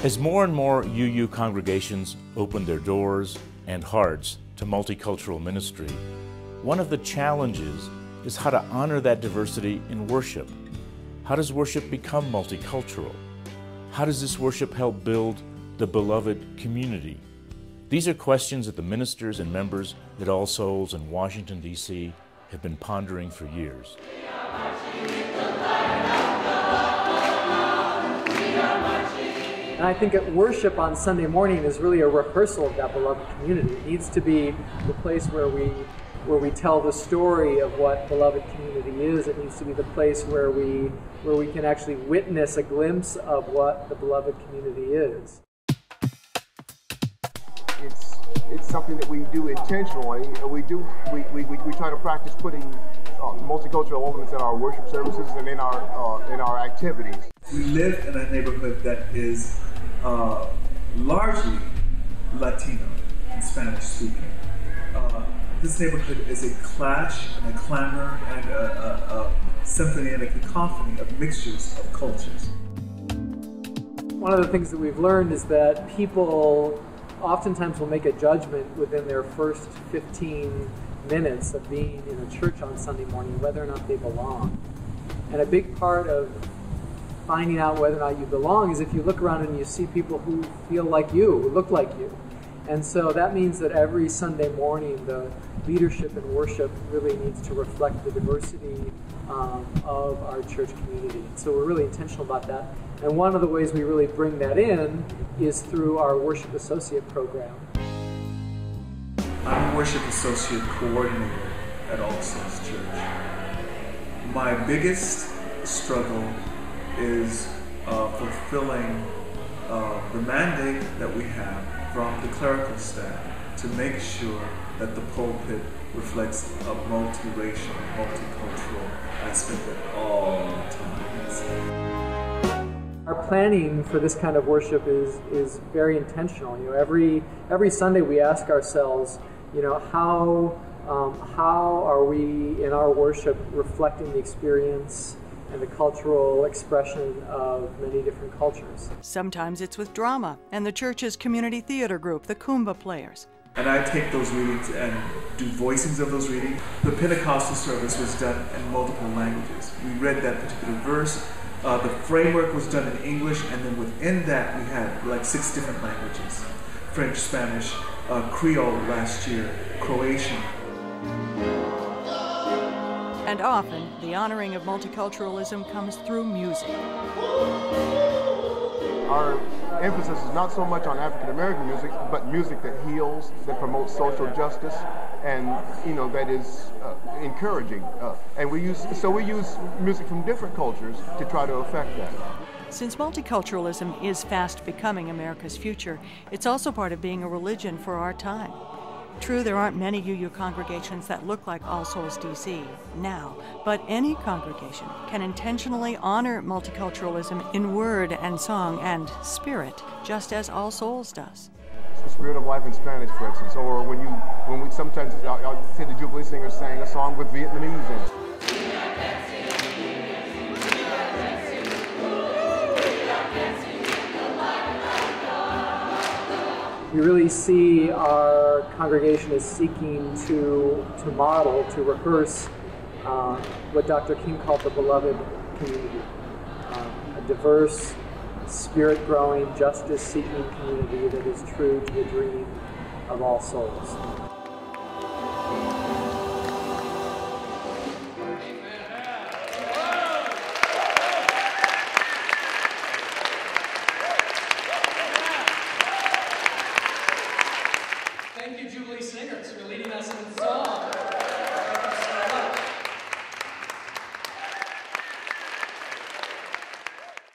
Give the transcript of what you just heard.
As more and more UU congregations open their doors and hearts to multicultural ministry, one of the challenges is how to honor that diversity in worship. How does worship become multicultural? How does this worship help build the beloved community? These are questions that the ministers and members at All Souls in Washington, D.C. have been pondering for years. And I think that worship on Sunday morning is really a rehearsal of that beloved community. It needs to be the place where we tell the story of what beloved community is. It needs to be the place where we can actually witness a glimpse of what the beloved community is. It's something that we do intentionally. We try to practice putting multicultural elements in our worship services and in our activities. We live in a neighborhood that is largely Latino and Spanish speaking. This neighborhood is a clash and a clamor and a symphony and a cacophony of mixtures of cultures. One of the things that we've learned is that people oftentimes will make a judgment within their first 15 minutes of being in a church on Sunday morning whether or not they belong. And a big part of finding out whether or not you belong is if you look around and you see people who feel like you, who look like you. And so that means that every Sunday morning the leadership and worship really needs to reflect the diversity of our church community. And so we're really intentional about that. And one of the ways we really bring that in is through our worship associate program. I'm a worship associate coordinator at All Souls Church. My biggest struggle is fulfilling the mandate that we have from the clerical staff to make sure that the pulpit reflects a multiracial, multicultural aspect at all times. Our planning for this kind of worship is very intentional. You know, every Sunday we ask ourselves, you know, how are we in our worship reflecting the experience and the cultural expression of many different cultures. Sometimes it's with drama and the church's community theater group, the Kumbah Players. And I take those readings and do voicings of those readings. The Pentecostal service was done in multiple languages. We read that particular verse. The framework was done in English, and then within that we had like 6 different languages. French, Spanish, Creole last year, Croatian. And often, the honoring of multiculturalism comes through music. Our emphasis is not so much on African American music, but music that heals, that promotes social justice, and that is encouraging. And we use music from different cultures to try to affect that. Since multiculturalism is fast becoming America's future, it's also part of being a religion for our time. True, there aren't many UU congregations that look like All Souls DC now, but any congregation can intentionally honor multiculturalism in word and song and spirit, just as All Souls does. The spirit of life in Spanish, for instance, or when we sometimes I'll say the Jubilee singers sang a song with Vietnamese in it. We really see our congregation as seeking to model, to rehearse what Dr. King called the beloved community. A diverse, spirit-growing, justice-seeking community that is true to the dream of all souls. Thank you, Jubilee Singers, for leading us in song.